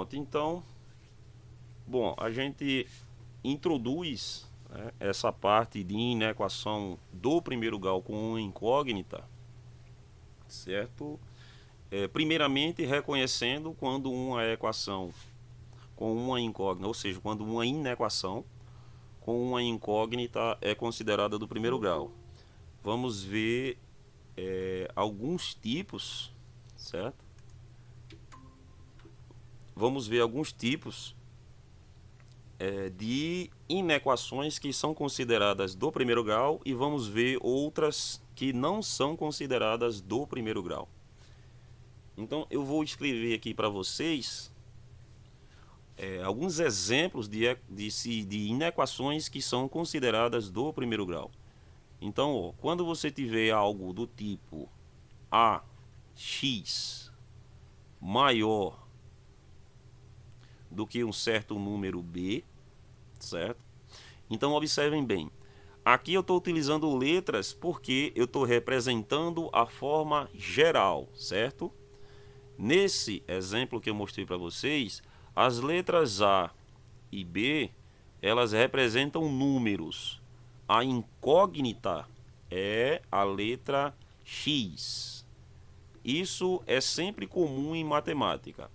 Pronto, então, bom, a gente introduz, né, essa parte de inequação do primeiro grau com uma incógnita, certo? Primeiramente, reconhecendo quando uma equação com uma incógnita, ou seja, quando uma inequação com uma incógnita é considerada do primeiro grau. Vamos ver alguns tipos, certo? Vamos ver alguns tipos de inequações que são consideradas do primeiro grau e vamos ver outras que não são consideradas do primeiro grau. Então eu vou escrever aqui para vocês alguns exemplos de inequações que são consideradas do primeiro grau. Então, ó, quando você tiver algo do tipo ax maior do que um certo número b, certo? Então observem bem, aqui eu estou utilizando letras porque eu estou representando a forma geral, certo? Nesse exemplo que eu mostrei para vocês, as letras A e B, elas representam números. A incógnita é a letra X. Isso é sempre comum em matemática.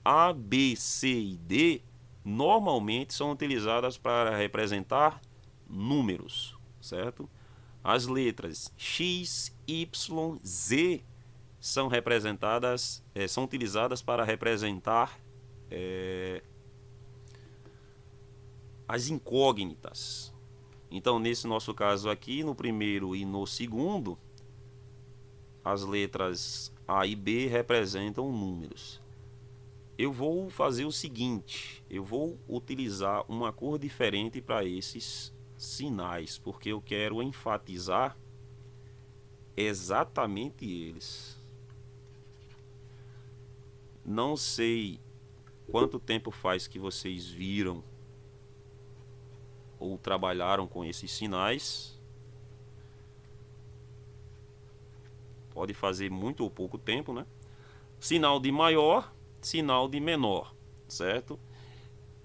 A, B, C e D normalmente são utilizadas para representar números, certo? As letras X, Y, Z são representadas, são utilizadas para representar as incógnitas. Então, nesse nosso caso aqui, no primeiro e no segundo, as letras A e B representam números. Eu vou fazer o seguinte, eu vou utilizar uma cor diferente para esses sinais, porque eu quero enfatizar exatamente eles. Não sei quanto tempo faz que vocês viram ou trabalharam com esses sinais. Pode fazer muito ou pouco tempo, né? Sinal de maior, sinal de menor, certo?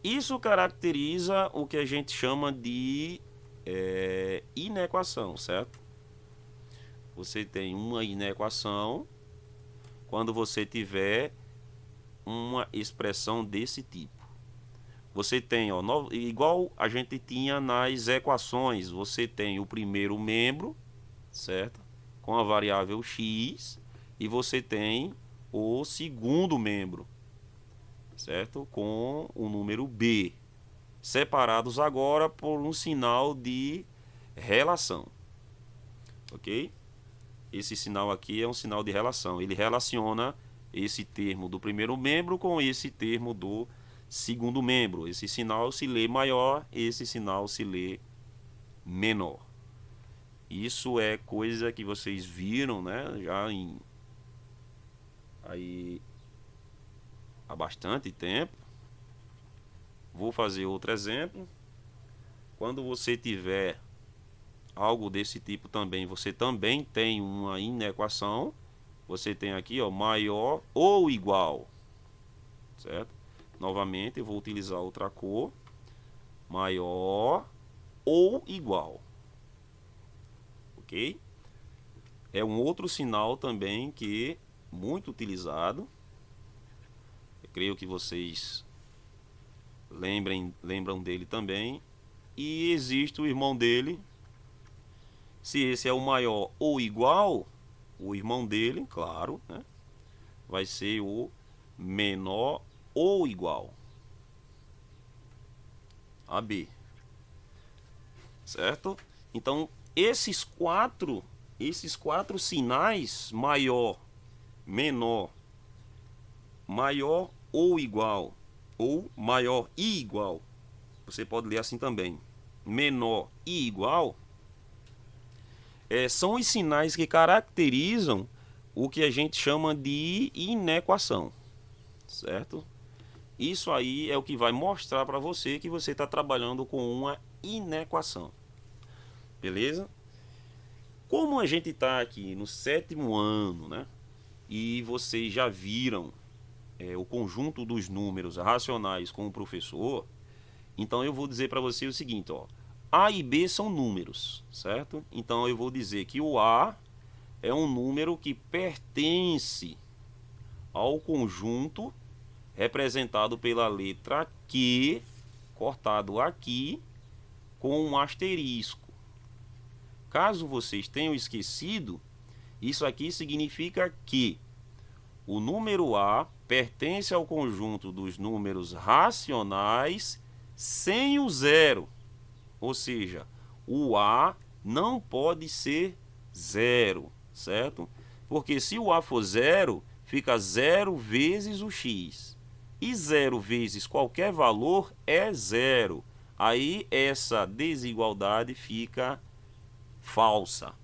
Isso caracteriza o que a gente chama de inequação, certo? Você tem uma inequação quando você tiver uma expressão desse tipo. Você tem, ó, igual a gente tinha nas equações, você tem o primeiro membro, certo? Com a variável x, e você tem o segundo membro, certo? Com o número b, separados agora por um sinal de relação, ok? Esse sinal aqui é um sinal de relação, ele relaciona esse termo do primeiro membro com esse termo do segundo membro. Esse sinal se lê maior, esse sinal se lê menor. Isso é coisa que vocês viram, né, já há bastante tempo. Vou fazer outro exemplo. Quando você tiver algo desse tipo também, você também tem uma inequação. Você tem aqui, ó, maior ou igual, certo? Novamente eu vou utilizar outra cor, maior ou igual, ok? É um outro sinal também que é muito utilizado. Eu creio que vocês lembram dele também. E existe o irmão dele. Se esse é o maior ou igual, o irmão dele, claro, né, vai ser o menor ou igual a B, certo? Então esses quatro sinais, maior, menor, maior ou maior e igual, você pode ler assim também, menor e igual, são os sinais que caracterizam o que a gente chama de inequação, certo? Isso aí é o que vai mostrar para você que você está trabalhando com uma inequação, beleza? Como a gente está aqui no 7º ano, né, e vocês já viram o conjunto dos números racionais com o professor, então eu vou dizer para você o seguinte, ó. A e B são números, certo? Então eu vou dizer que o A é um número que pertence ao conjunto representado pela letra Q, cortado aqui, com um asterisco. Caso vocês tenham esquecido, isso aqui significa que o número A pertence ao conjunto dos números racionais sem o zero. Ou seja, o A não pode ser zero, certo? Porque se o A for zero, fica 0 vezes o x. E 0 vezes qualquer valor é zero. Aí essa desigualdade fica falsa.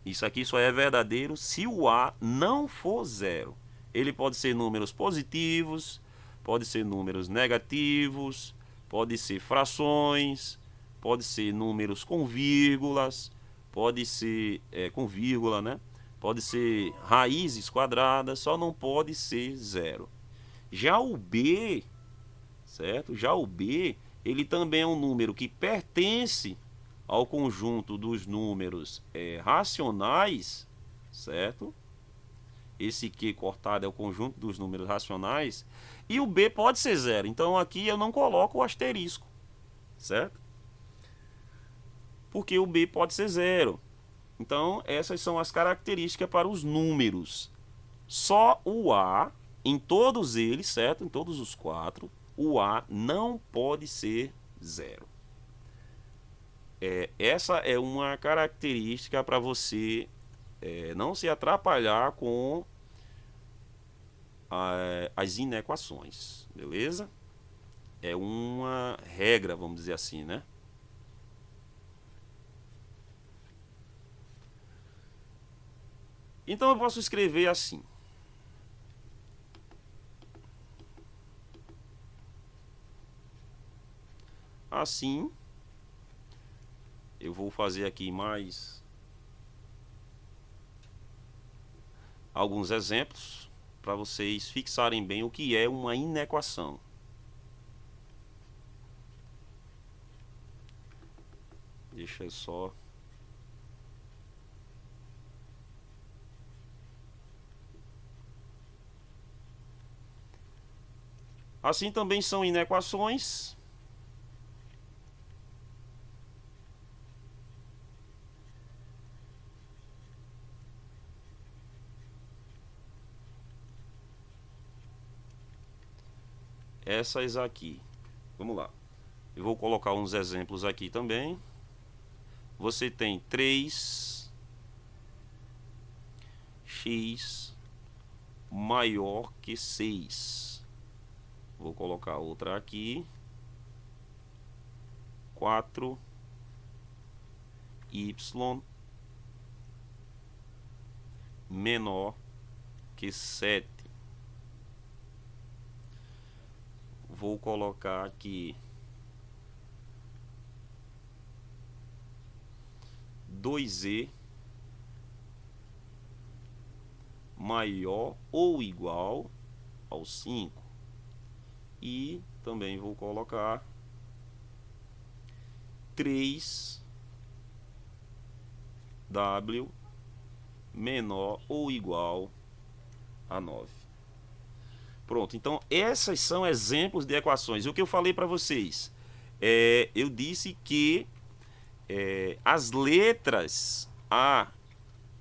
Isso aqui só é verdadeiro se o A não for zero. Ele pode ser números positivos, pode ser números negativos, pode ser frações, pode ser números com vírgulas, pode ser com vírgula, né? Pode ser raízes quadradas, só não pode ser zero. Já o B, certo? Já o B, ele também é um número que pertence ao conjunto dos números racionais, certo? Esse Q cortado é o conjunto dos números racionais. E o B pode ser zero. Então aqui eu não coloco o asterisco, certo? Porque o B pode ser zero. Então essas são as características para os números. Só o A, em todos eles, certo? Em todos os quatro, o A não pode ser zero. Essa é uma característica para você não se atrapalhar com as inequações, beleza? É uma regra, vamos dizer assim, né? Então eu posso escrever assim. Assim, eu vou fazer aqui mais alguns exemplos para vocês fixarem bem o que é uma inequação. Deixa eu só... Assim também são inequações. Essas aqui. Vamos lá. Eu vou colocar uns exemplos aqui também. Você tem 3x maior que 6. Vou colocar outra aqui. 4y menor que 7. Vou colocar aqui 2e maior ou igual ao 5. E também vou colocar 3w menor ou igual a 9. Pronto, então essas são exemplos de equações. O que eu falei para vocês, eu disse que as letras A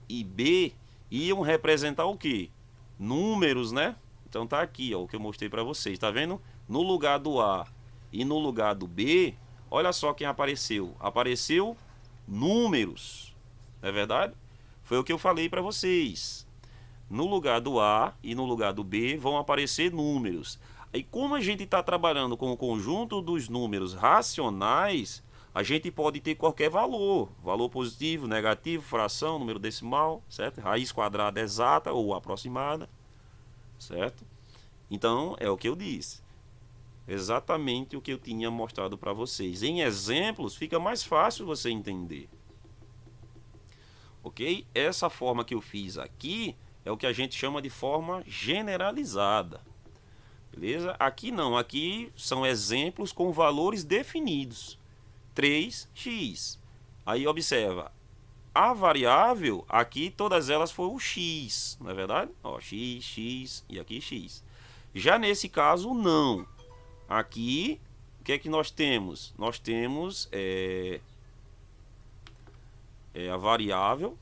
e B iam representar o quê? Números, né? Então tá aqui, ó, o que eu mostrei para vocês, tá vendo? No lugar do A e no lugar do B, olha só quem apareceu. Apareceu números, não é verdade? Foi o que eu falei para vocês. No lugar do A e no lugar do B vão aparecer números. E como a gente está trabalhando com o conjunto dos números racionais, a gente pode ter qualquer valor. Valor positivo, negativo, fração, número decimal, certo? Raiz quadrada exata ou aproximada, certo? Então, é o que eu disse. Exatamente o que eu tinha mostrado para vocês. Em exemplos, fica mais fácil você entender. Ok? Essa forma que eu fiz aqui é o que a gente chama de forma generalizada. Beleza? Aqui não, aqui são exemplos com valores definidos. 3x. Aí observa, a variável, aqui todas elas foram o x, não é verdade? Ó, x, x e aqui x. Já nesse caso, não. Aqui, o que é que nós temos? Nós temos a variável.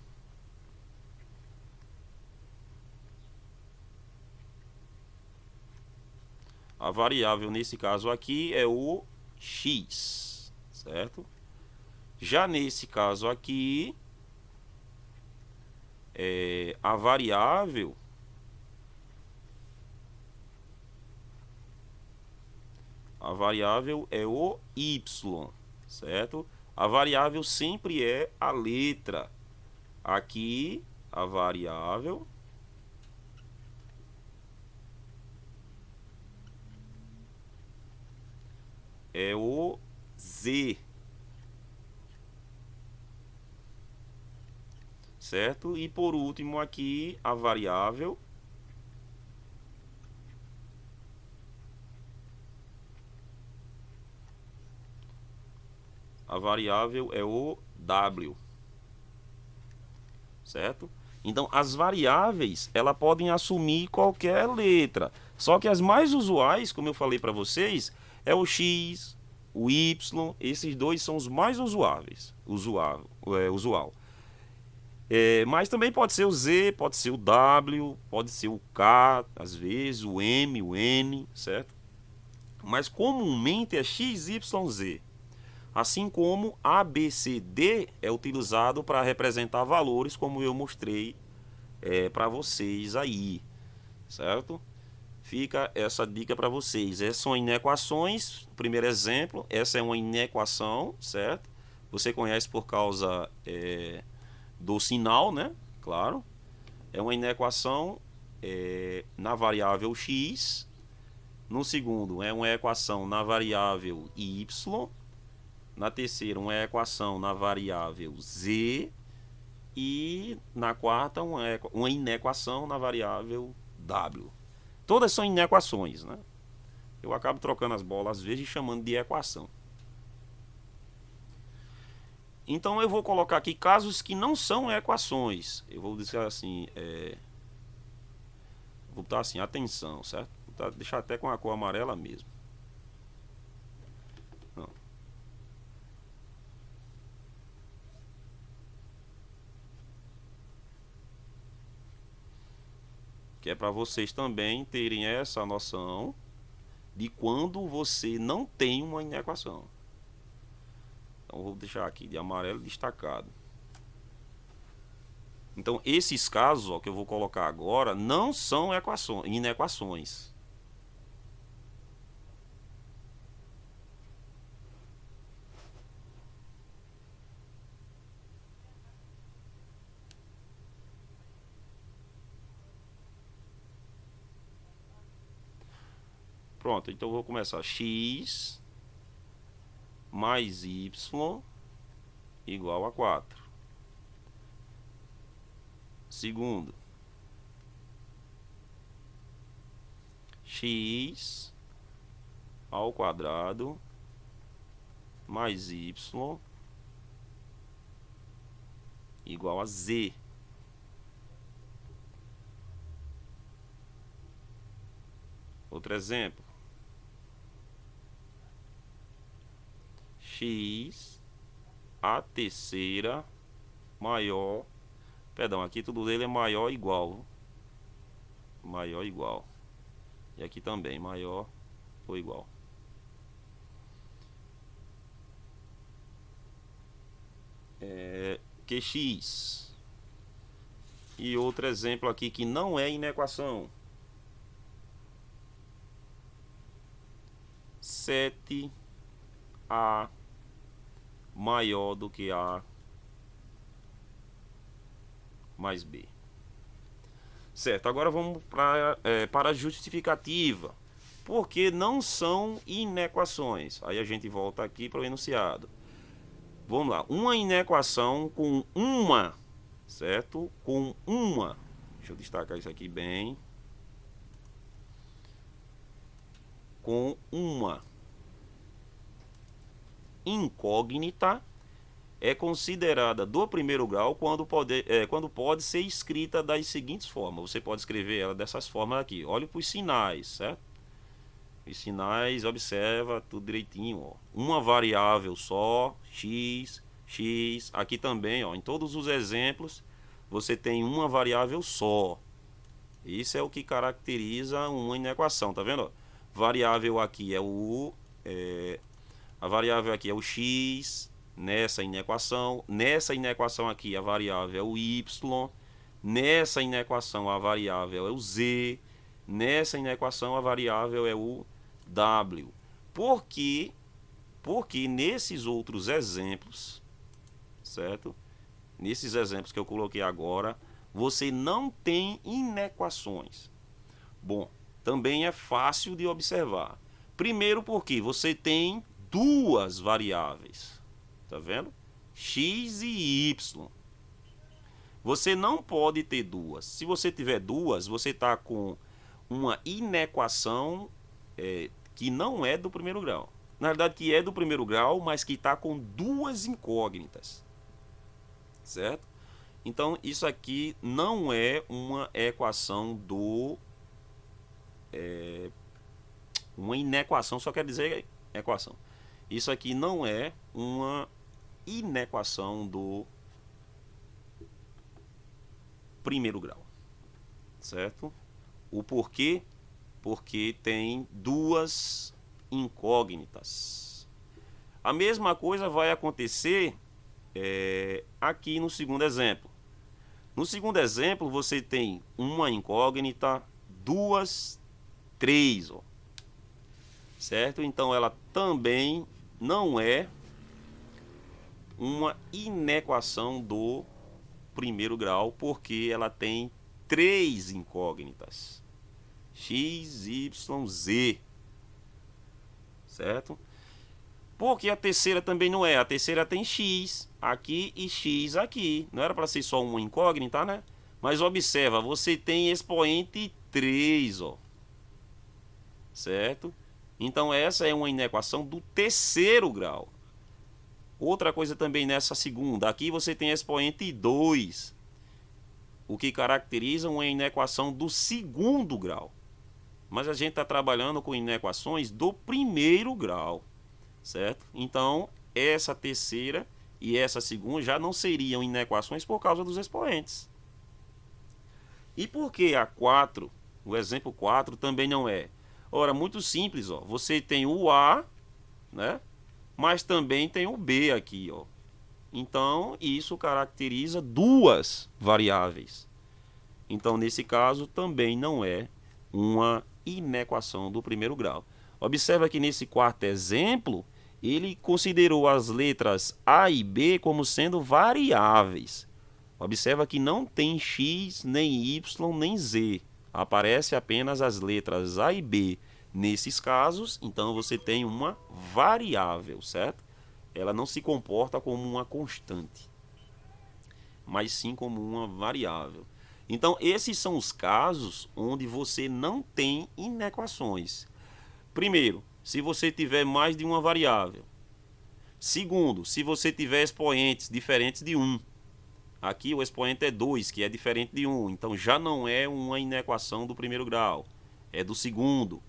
A variável nesse caso aqui é o x, certo? Já nesse caso aqui, a variável é o y, certo? A variável sempre é a letra. Aqui, a variável é o z, certo? E por último aqui, a variável é o w, certo? Então, as variáveis, elas podem assumir qualquer letra. Só que as mais usuais, como eu falei para vocês, é o x, o y, esses dois são os mais usual. Mas também pode ser o z, pode ser o w, pode ser o k, às vezes, o m, o n, certo? Mas comumente é x, y, z. Assim como A, B, C, D é utilizado para representar valores, como eu mostrei para vocês aí, certo? Fica essa dica para vocês. Essas são inequações. Primeiro exemplo, essa é uma inequação, certo? Você conhece por causa do sinal, né? Claro. É uma inequação na variável x. No segundo, é uma equação na variável y. Na terceira, uma equação na variável z. E na quarta, uma inequação na variável w. Todas são inequações, né? Eu acabo trocando as bolas às vezes e chamando de equação. Então eu vou colocar aqui casos que não são equações. Eu vou dizer assim, vou botar assim, atenção, certo? Vou deixar até com a cor amarela mesmo. Não. Que é para vocês também terem essa noção de quando você não tem uma inequação. Então vou deixar aqui de amarelo destacado. Então esses casos, ó, que eu vou colocar agora não são inequações. Pronto, então eu vou começar. X mais y igual a 4. Segundo, x ao quadrado mais y igual a z. Outro exemplo. X a terceira maior, perdão, aqui tudo dele é maior ou igual. Maior ou igual. E aqui também, maior ou igual. QX. E outro exemplo aqui que não é inequação. 7A maior do que A mais B. Certo, agora vamos para a justificativa. Porque não são inequações. Aí a gente volta aqui para o enunciado. Vamos lá, uma inequação com uma, certo? Com uma. Deixa eu destacar isso aqui bem. com uma incógnita é considerada do primeiro grau quando pode ser escrita das seguintes formas. Você pode escrever ela dessas formas aqui. Olhe para os sinais, certo? Os sinais, observa tudo direitinho, ó. Uma variável só, x, x. Aqui também, ó, em todos os exemplos, você tem uma variável só. Isso é o que caracteriza uma inequação, tá vendo? Variável aqui é o a variável aqui é o x nessa inequação. Nessa inequação aqui a variável é o y. Nessa inequação a variável é o z. Nessa inequação a variável é o w. Porque nesses outros exemplos, certo? Nesses exemplos que eu coloquei agora, você não tem inequações. Bom, também é fácil de observar. Primeiro porque você tem duas variáveis. Tá vendo? X e y. Você não pode ter duas. Se você tiver duas, você está com uma inequação que não é do primeiro grau. Na verdade, que é do primeiro grau, mas que está com duas incógnitas. Certo? Então, isso aqui não é uma equação do... uma inequação, só quer dizer equação. Isso aqui não é uma inequação do primeiro grau. Certo? O porquê? Porque tem duas incógnitas. A mesma coisa vai acontecer aqui no segundo exemplo. No segundo exemplo, você tem uma incógnita, duas, três, ó. Certo? Então, ela também não é uma inequação do primeiro grau, porque ela tem três incógnitas. X, Y, Z. Certo? Porque a terceira também não é. A terceira tem X aqui e X aqui. Não era para ser só uma incógnita, né? Mas observa, você tem expoente 3, ó. Certo? Então essa é uma inequação do terceiro grau. Outra coisa também nessa segunda. Aqui você tem expoente 2. O que caracteriza uma inequação do segundo grau. Mas a gente está trabalhando com inequações do primeiro grau. Certo? Então, essa terceira e essa segunda já não seriam inequações por causa dos expoentes. E por que a 4, o exemplo 4, também não é? Ora, muito simples, ó. Você tem o A, né? Mas também tem o B aqui, ó. Então, isso caracteriza duas variáveis. Então, nesse caso, também não é uma inequação do primeiro grau. Observa que nesse quarto exemplo, ele considerou as letras A e B como sendo variáveis. Observa que não tem X, nem Y, nem Z. Aparece apenas as letras A e B. Nesses casos, então você tem uma variável, certo? Ela não se comporta como uma constante, mas sim como uma variável. Então, esses são os casos onde você não tem inequações. Primeiro, se você tiver mais de uma variável. Segundo, se você tiver expoentes diferentes de 1. Aqui o expoente é 2, que é diferente de 1. Então já não é uma inequação do primeiro grau. É do segundo.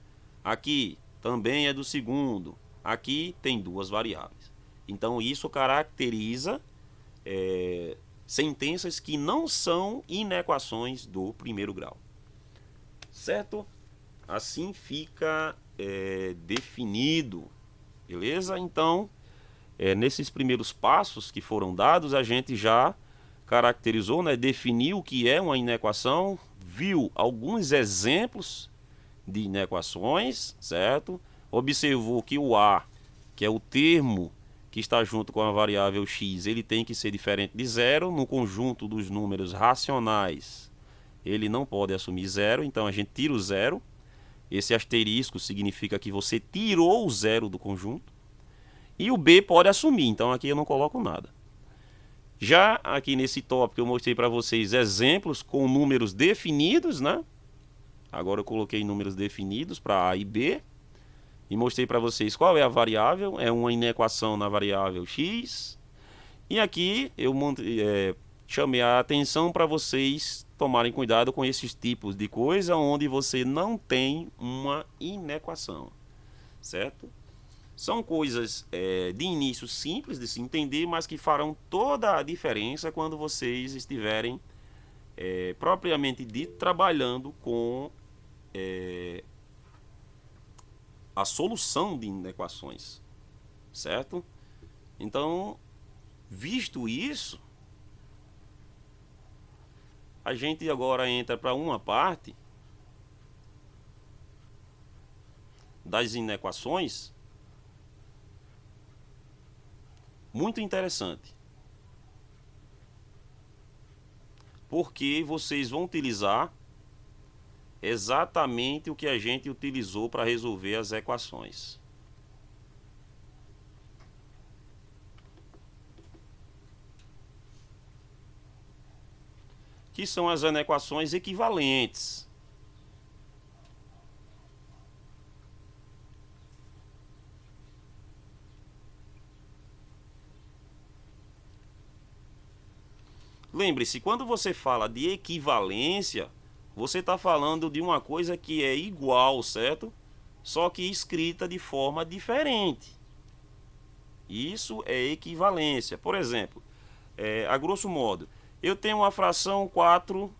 Aqui também é do segundo. Aqui tem duas variáveis. Então isso caracteriza sentenças que não são inequações do primeiro grau. Certo? Assim fica definido. Beleza? Então, nesses primeiros passos que foram dados, a gente já caracterizou, né, definiu o que é uma inequação, viu alguns exemplos de inequações, certo? Observou que o A, que é o termo que está junto com a variável x, ele tem que ser diferente de zero. No conjunto dos números racionais, ele não pode assumir zero, então a gente tira o zero. Esse asterisco significa que você tirou o zero do conjunto. E o B pode assumir, então aqui eu não coloco nada. Já aqui nesse tópico eu mostrei para vocês exemplos com números definidos, né? Agora eu coloquei números definidos para A e B. e mostrei para vocês qual é a variável, é uma inequação na variável x. E aqui eu chamei a atenção para vocês tomarem cuidado com esses tipos de coisa onde você não tem uma inequação, certo? São coisas de início simples de se entender, mas que farão toda a diferença quando vocês estiverem propriamente dito trabalhando com a solução de inequações, certo? Então, visto isso, a gente agora entra para uma parte das inequações muito interessante, porque vocês vão utilizar exatamente o que a gente utilizou para resolver as equações. Que são as inequações equivalentes. Lembre-se, quando você fala de equivalência, você está falando de uma coisa que é igual, certo? Só que escrita de forma diferente. Isso é equivalência. Por exemplo, a grosso modo, eu tenho uma fração 4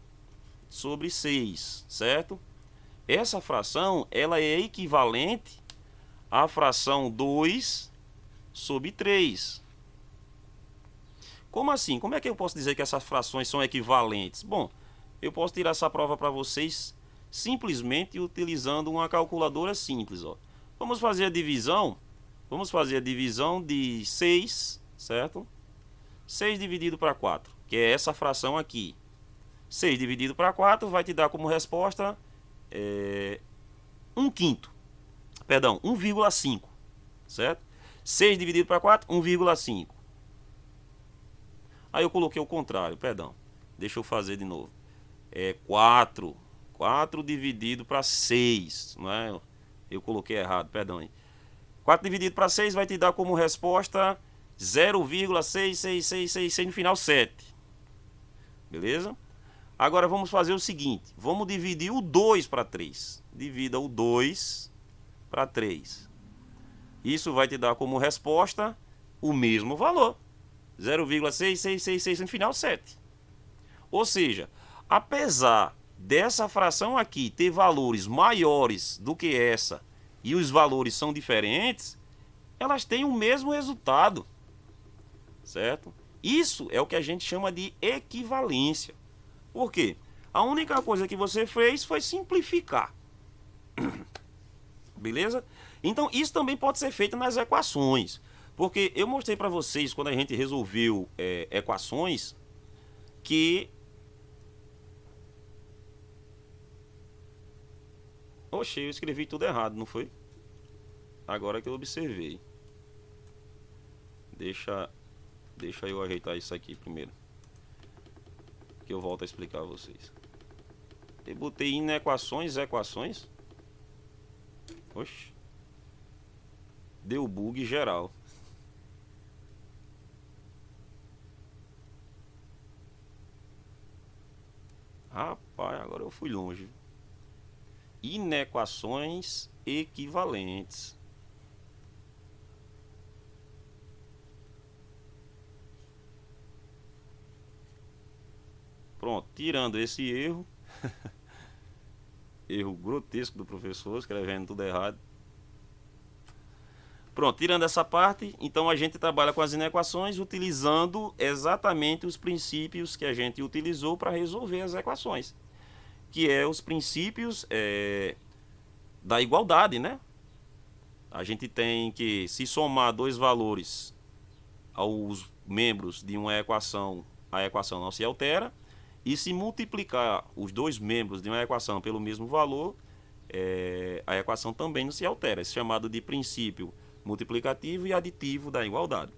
sobre 6, certo? Essa fração, ela é equivalente à fração 2 sobre 3. Como assim? Como é que eu posso dizer que essas frações são equivalentes? Bom, eu posso tirar essa prova para vocês simplesmente utilizando uma calculadora simples. Ó. Vamos fazer a divisão. Vamos fazer a divisão de 6, certo? 6 dividido para 4, que é essa fração aqui. 6 dividido para 4 vai te dar como resposta 1/5. Perdão, 1,5, certo? 6 dividido para 4, 1,5. Aí eu coloquei o contrário, perdão. Deixa eu fazer de novo. 4 dividido para 6, não é? Eu coloquei errado, perdão aí. 4 dividido para 6 vai te dar como resposta 0,6666 no final 7. Beleza? Agora vamos fazer o seguinte, vamos dividir o 2 para 3. Divida o 2 para 3. Isso vai te dar como resposta o mesmo valor. 0,6666 no final 7. Ou seja, apesar dessa fração aqui ter valores maiores do que essa e os valores são diferentes, elas têm o mesmo resultado, certo? Isso é o que a gente chama de equivalência. Por quê? A única coisa que você fez foi simplificar. Beleza? Então isso também pode ser feito nas equações. Porque eu mostrei para vocês, quando a gente resolveu equações, que... Oxe, eu escrevi tudo errado, não foi? Agora que eu observei. Deixa eu ajeitar isso aqui primeiro, que eu volto a explicar a vocês. Eu botei inequações, equações. Oxe. Deu bug geral. Rapaz, agora eu fui longe. Inequações equivalentes. Pronto, tirando esse erro. Erro grotesco do professor, escrevendo tudo errado. Pronto, tirando essa parte, então a gente trabalha com as inequações utilizando exatamente os princípios que a gente utilizou para resolver as equações, que é os princípios da igualdade, né? A gente tem que, se somar dois valores aos membros de uma equação, a equação não se altera, e se multiplicar os dois membros de uma equação pelo mesmo valor, a equação também não se altera. Isso é chamado de princípio multiplicativo e aditivo da igualdade.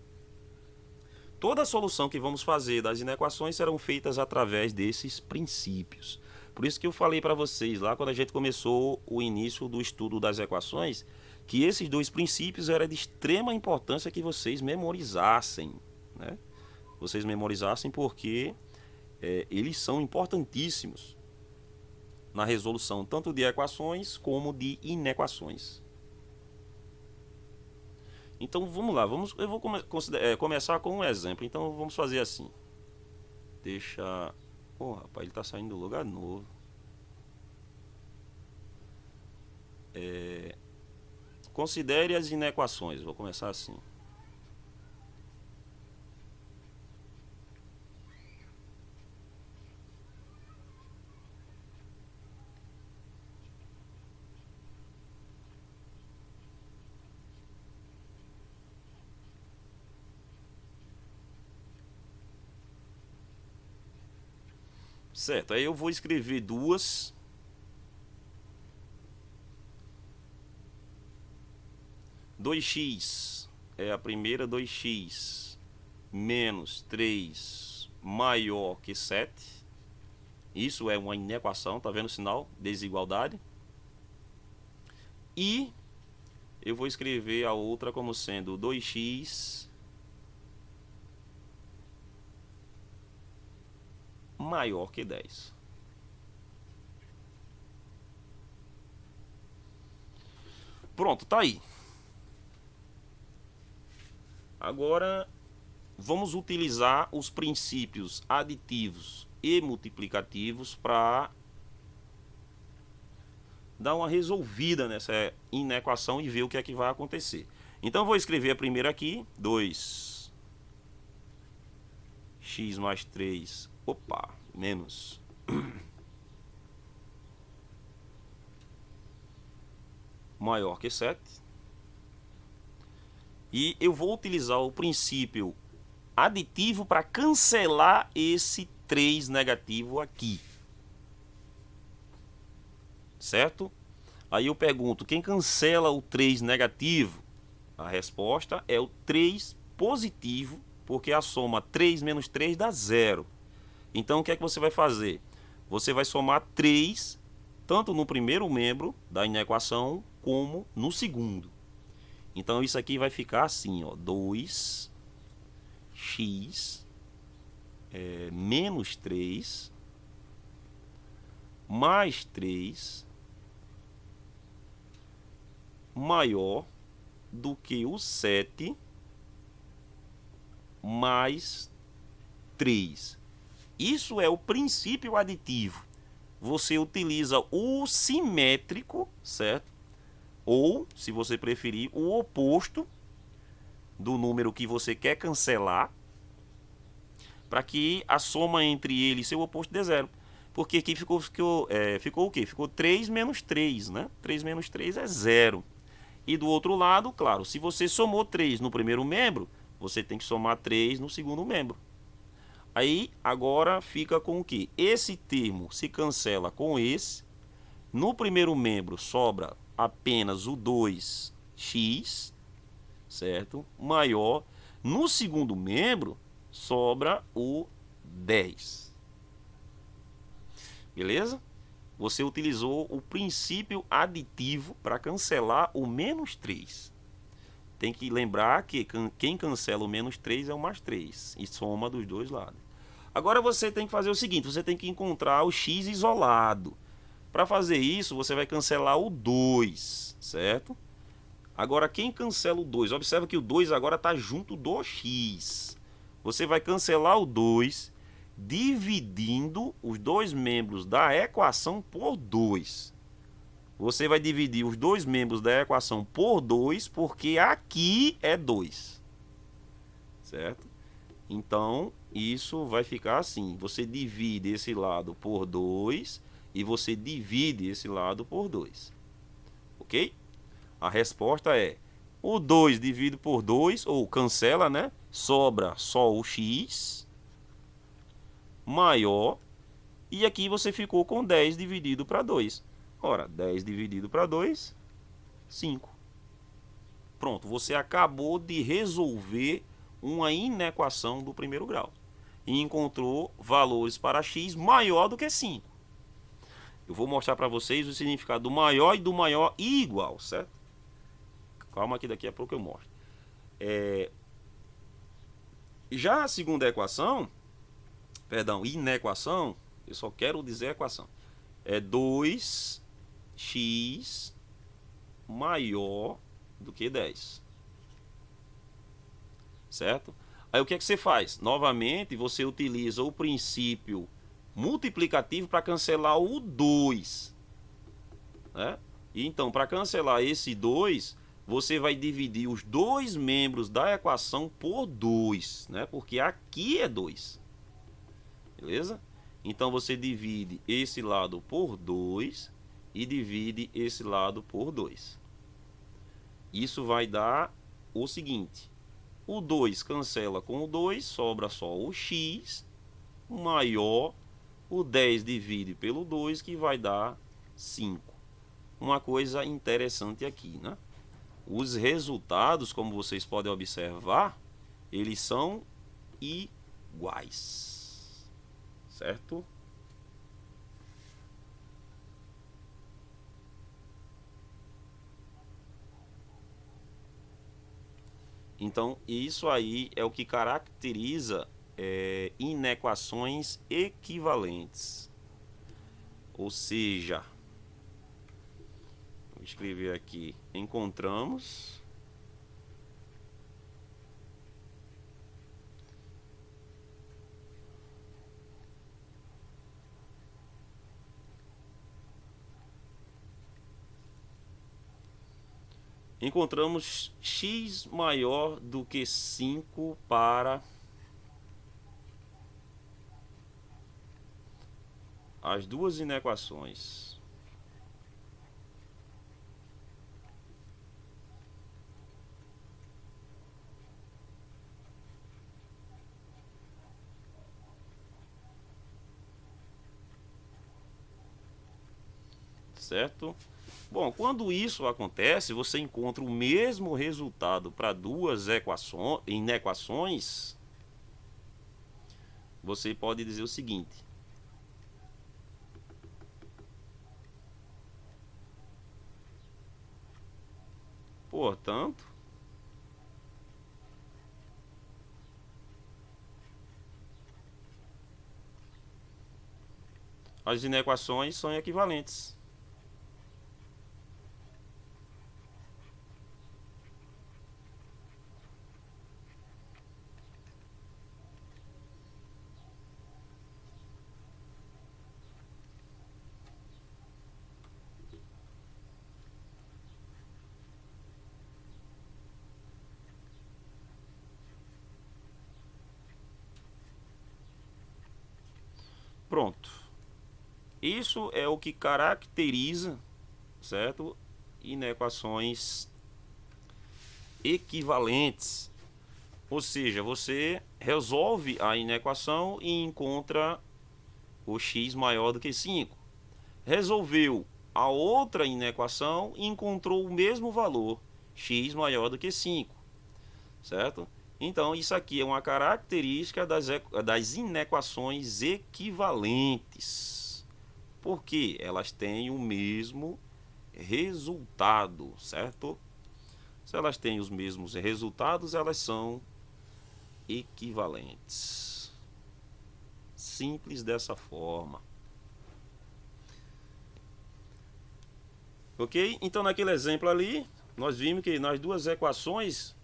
Toda a solução que vamos fazer das inequações serão feitas através desses princípios. Por isso que eu falei para vocês lá quando a gente começou o início do estudo das equações, que esses dois princípios era de extrema importância que vocês memorizassem, né? Vocês memorizassem porque eles são importantíssimos na resolução tanto de equações como de inequações. Então vamos lá, eu vou começar com um exemplo. Então vamos fazer assim. Deixa... Oh, rapaz, ele está saindo do lugar novo. Considere as inequações. Vou começar assim. Certo, aí eu vou escrever duas. Dois x é a primeira, 2x menos 3 maior que 7. Isso é uma inequação, tá vendo o sinal? Desigualdade. E eu vou escrever a outra como sendo 2x maior que 10. Pronto, tá aí. Agora vamos utilizar os princípios aditivos e multiplicativos para dar uma resolvida nessa inequação e ver o que é que vai acontecer. Então eu vou escrever a primeira aqui, 2x mais 3, menos maior que 7. E eu vou utilizar o princípio aditivo para cancelar esse 3 negativo aqui. Certo? Aí eu pergunto, quem cancela o 3 negativo? A resposta é o 3 positivo, porque a soma 3 menos 3 dá 0. Então o que é que você vai fazer? Você vai somar 3, tanto no primeiro membro da inequação, como no segundo. Então isso aqui vai ficar assim, ó, 2x menos 3 mais 3 maior do que o 7 mais 3. Isso é o princípio aditivo. Você utiliza o simétrico, certo? Ou, se você preferir, o oposto do número que você quer cancelar, para que a soma entre ele e seu oposto dê 0. Porque aqui ficou o quê? Ficou 3 menos 3, né? 3 menos 3 é 0. E do outro lado, claro, se você somou 3 no primeiro membro, você tem que somar 3 no segundo membro. Aí, agora fica com o quê? Esse termo se cancela com esse. No primeiro membro sobra apenas o 2x, certo? Maior. No segundo membro sobra o 10. Beleza? Você utilizou o princípio aditivo para cancelar o menos 3. Tem que lembrar que quem cancela o menos 3 é o mais 3 e soma dos dois lados. Agora você tem que fazer o seguinte, você tem que encontrar o x isolado. Para fazer isso, você vai cancelar o 2, certo? Agora, quem cancela o 2? Observa que o 2 agora está junto do x. Você vai cancelar o 2 dividindo os dois membros da equação por 2. Você vai dividir os dois membros da equação por 2, porque aqui é 2. Certo? Então, isso vai ficar assim. Você divide esse lado por 2 e você divide esse lado por 2. Ok? A resposta é o 2 dividido por 2, ou cancela, né? Sobra só o x maior. E aqui você ficou com 10 dividido para 2. Ora, 10 dividido para 2, 5. Pronto, você acabou de resolver uma inequação do primeiro grau. E encontrou valores para x maior do que 5. Eu vou mostrar para vocês o significado do maior e do maior igual, certo? Calma que daqui a pouco eu mostro. Já a segunda equação, perdão, inequação, eu só quero dizer equação, é 2x maior do que 10. Certo? Aí o que é que você faz? Novamente, você utiliza o princípio multiplicativo para cancelar o 2. Né? E então, para cancelar esse 2, você vai dividir os dois membros da equação por 2, né? Porque aqui é 2. Beleza? Então você divide esse lado por 2 e divide esse lado por 2. Isso vai dar o seguinte: o 2 cancela com o 2, sobra só o x maior o 10 divide pelo 2, que vai dar 5. Uma coisa interessante aqui, né? Os resultados, como vocês podem observar, eles são iguais. Certo? Então, isso aí é o que caracteriza inequações equivalentes. Ou seja, vou escrever aqui, encontramos x maior do que 5 para as duas inequações. Certo? Bom, quando isso acontece, você encontra o mesmo resultado para duas inequações. Você pode dizer o seguinte: portanto, as inequações são equivalentes. Pronto. Isso é o que caracteriza, certo? Inequações equivalentes. Ou seja, você resolve a inequação e encontra o x maior do que 5. Resolveu a outra inequação e encontrou o mesmo valor, x maior do que 5. Certo? Então, isso aqui é uma característica das inequações equivalentes. Porque elas têm o mesmo resultado, certo? Se elas têm os mesmos resultados, elas são equivalentes. Simples dessa forma. Ok? Então, naquele exemplo ali, nós vimos que nas duas equações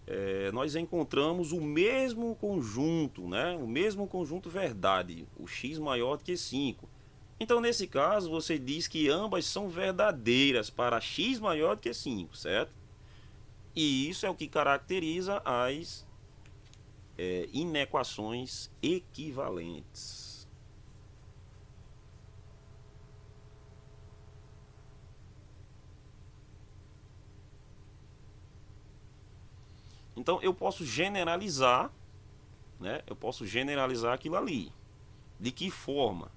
nós encontramos o mesmo conjunto, né? O mesmo conjunto verdade, o x maior do que 5. Então, nesse caso, você diz que ambas são verdadeiras para x maior do que 5, certo? E isso é o que caracteriza as inequações equivalentes. Então, eu posso generalizar, né? Eu posso generalizar aquilo ali. De que forma?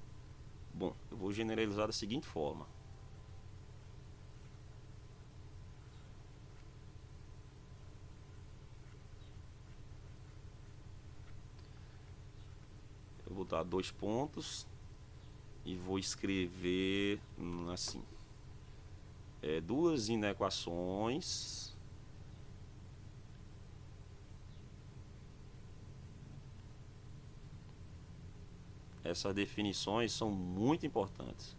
Bom, eu vou generalizar da seguinte forma. Eu vou dar 2 pontos e vou escrever assim: duas inequações Essas definições são muito importantes.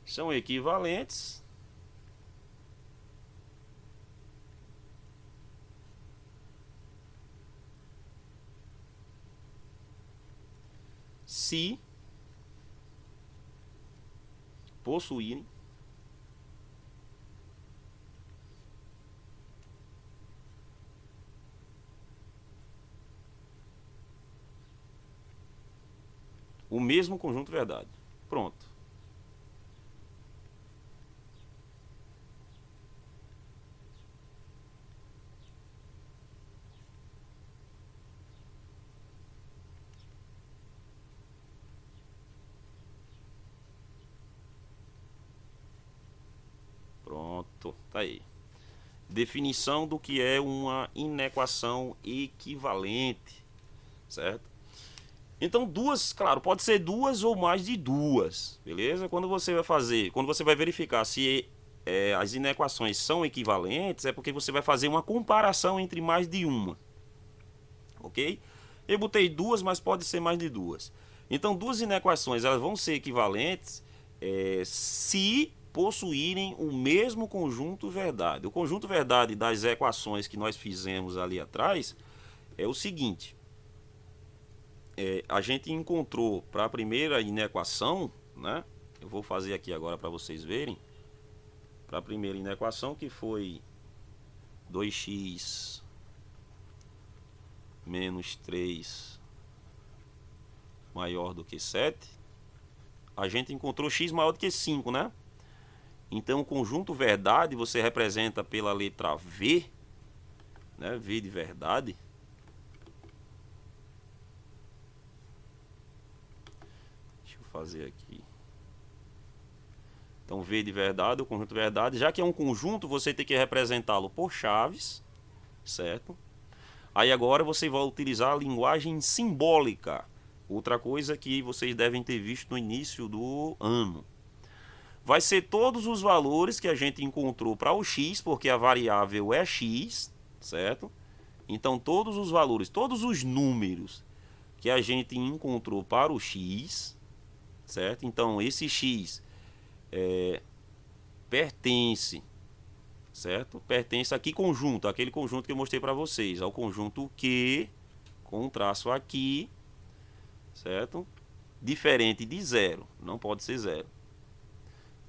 São equivalentes se possuírem o mesmo conjunto verdade. Pronto. Pronto, tá aí. Definição do que é uma inequação equivalente, certo? Então, duas, claro, pode ser duas ou mais de duas, beleza? Quando você vai verificar se as inequações são equivalentes, é porque você vai fazer uma comparação entre mais de uma, ok? Eu botei duas, mas pode ser mais de duas. Então, duas inequações, elas vão ser equivalentes se possuírem o mesmo conjunto verdade. O conjunto verdade das equações que nós fizemos ali atrás é o seguinte. A gente encontrou para a primeira inequação, né? Eu vou fazer aqui agora para vocês verem. Para a primeira inequação, que foi 2x menos 3 maior do que 7, a gente encontrou x maior do que 5, né? Então, o conjunto verdade você representa pela letra V, né? V de verdade. Deixa eu fazer aqui. Então, V de verdade, o conjunto verdade. Já que é um conjunto, você tem que representá-lo por chaves, certo? Aí agora você vai utilizar a linguagem simbólica. Outra coisa que vocês devem ter visto no início do ano. Vai ser todos os valores que a gente encontrou para o x, porque a variável é x, certo? Então, todos os valores, todos os números que a gente encontrou para o x, certo? Então, esse x pertence, certo? Pertence a que conjunto? Aquele conjunto que eu mostrei para vocês, ao conjunto Q, com um traço aqui, certo? Diferente de zero, não pode ser zero.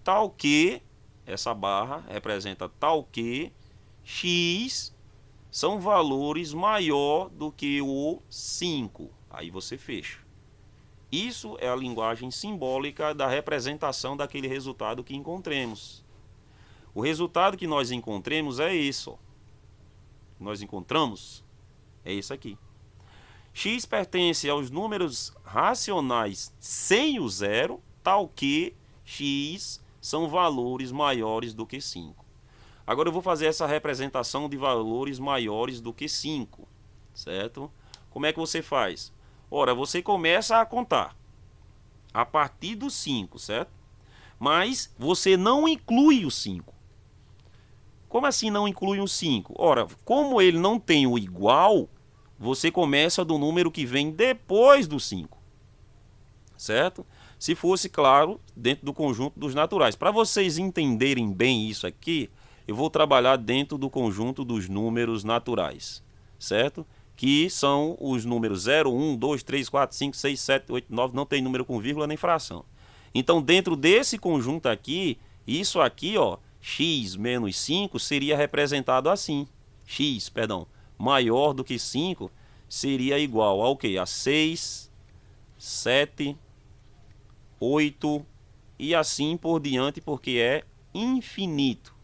Tal que, essa barra representa tal que x são valores maior do que o 5. Aí você fecha. Isso é a linguagem simbólica da representação daquele resultado que encontremos. O resultado que nós encontremos é esse, ó. Nós encontramos é esse aqui. X pertence aos números racionais sem o zero, tal que x são valores maiores do que 5. Agora eu vou fazer essa representação de valores maiores do que 5, certo? Como é que você faz? Ora, você começa a contar a partir do 5, certo? Mas você não inclui o 5. Como assim não inclui o 5? Ora, como ele não tem o igual, você começa do número que vem depois do 5, certo? Se fosse, claro, dentro do conjunto dos naturais. Para vocês entenderem bem isso aqui, eu vou trabalhar dentro do conjunto dos números naturais, certo? Que são os números 0, 1, 2, 3, 4, 5, 6, 7, 8, 9, não tem número com vírgula nem fração. Então, dentro desse conjunto aqui, isso aqui, ó, x menos 5 seria representado assim. X, perdão, maior do que 5 seria igual ao quê? A 6, 7, 8 e assim por diante, porque é infinito.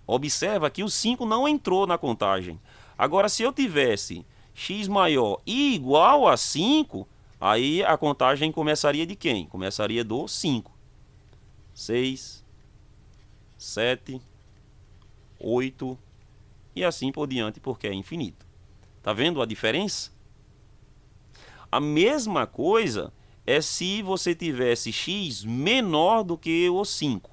Observa que o 5 não entrou na contagem. Agora, se eu tivesse x maior e igual a 5, aí a contagem começaria de quem? Começaria do 5. 6, 7, 8 e assim por diante, porque é infinito. Tá vendo a diferença? A mesma coisa é se você tivesse x menor do que o 5.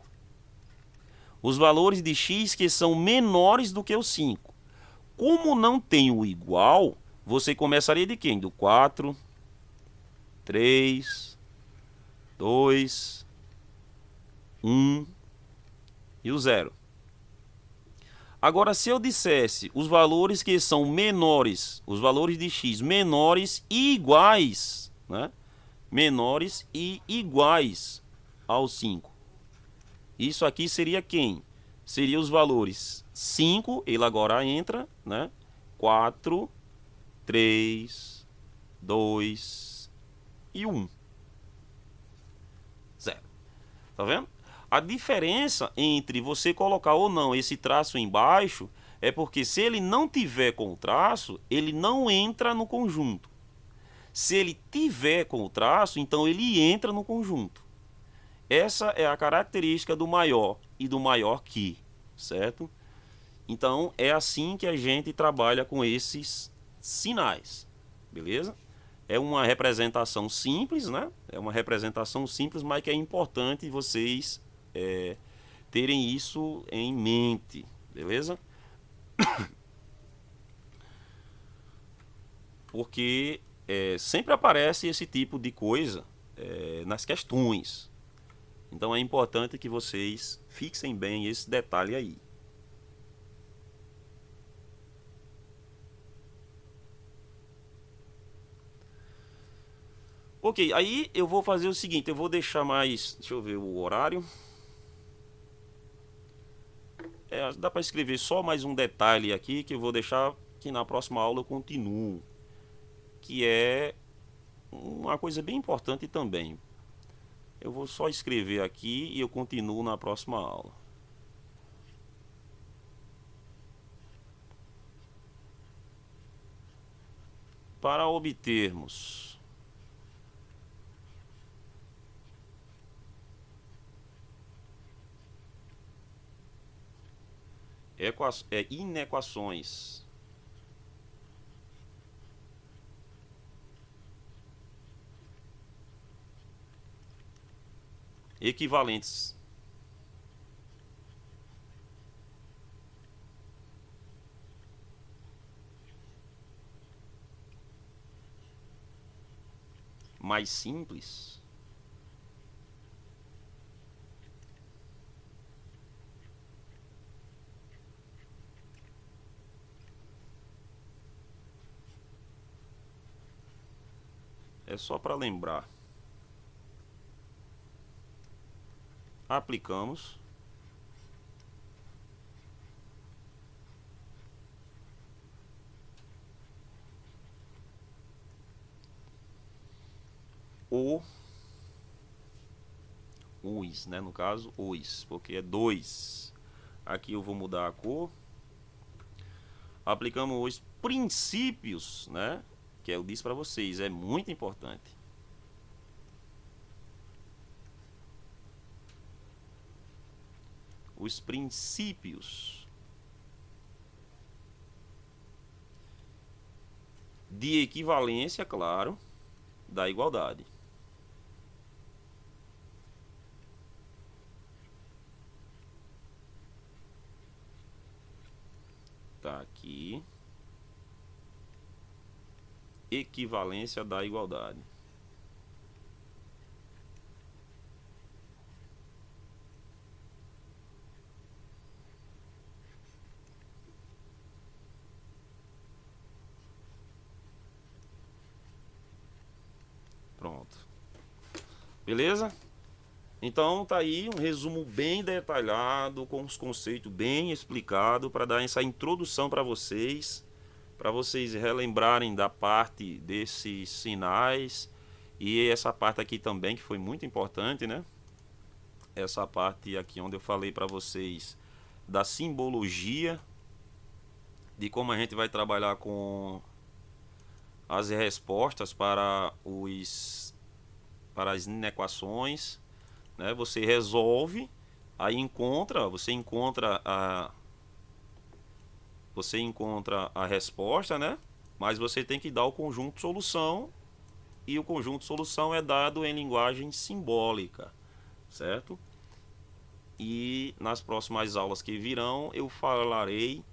os valores de x que são menores do que o 5. Como não tem o igual, você começaria de quem? Do 4, 3, 2, 1 e o 0. Agora, se eu dissesse os valores que são menores, os valores de x menores e iguais, né? Menores e iguais ao 5. Isso aqui seria quem? Seria os valores 5, ele agora entra, né? 4, 3, 2 e 1. 0. Tá vendo? A diferença entre você colocar ou não esse traço embaixo é porque se ele não tiver com o traço, ele não entra no conjunto. Se ele tiver com o traço, então ele entra no conjunto. Essa é a característica do maior e do maior que, certo? Então é assim que a gente trabalha com esses sinais, beleza? É uma representação simples, né? É uma representação simples, mas que é importante vocês terem isso em mente, beleza? Porque sempre aparece esse tipo de coisa nas questões. Então é importante que vocês fixem bem esse detalhe aí. Ok, aí eu vou fazer o seguinte, eu vou deixar mais, deixa eu ver o horário. Dá para escrever só mais um detalhe aqui que eu vou deixar que na próxima aula eu continuo, que é uma coisa bem importante também. Eu vou só escrever aqui e eu continuo na próxima aula. Para obtermos inequações equivalentes mais simples, é só para lembrar. Aplicamos os, né? No caso, os, porque é 2. Aqui eu vou mudar a cor. Aplicamos os princípios, né? Que eu disse para vocês, é muito importante. Os princípios de equivalência, claro, da igualdade. Tá aqui. Equivalência da igualdade. Pronto. Beleza? Então tá aí um resumo bem detalhado, com os conceitos bem explicados, para dar essa introdução para vocês relembrarem da parte desses sinais e essa parte aqui também que foi muito importante, né? Essa parte aqui onde eu falei para vocês da simbologia, de como a gente vai trabalhar com as respostas para as inequações, né? Você resolve, aí você encontra a resposta, né? Mas você tem que dar o conjunto solução, e o conjunto solução é dado em linguagem simbólica, certo? E nas próximas aulas que virão eu falarei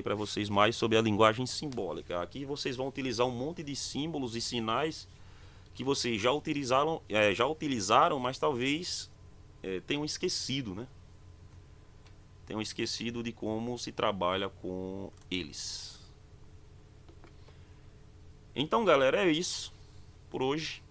para vocês mais sobre a linguagem simbólica. Aqui vocês vão utilizar um monte de símbolos e sinais que vocês já utilizaram, mas talvez tenham esquecido, né? Tenham esquecido de como se trabalha com eles. Então, galera, é isso por hoje.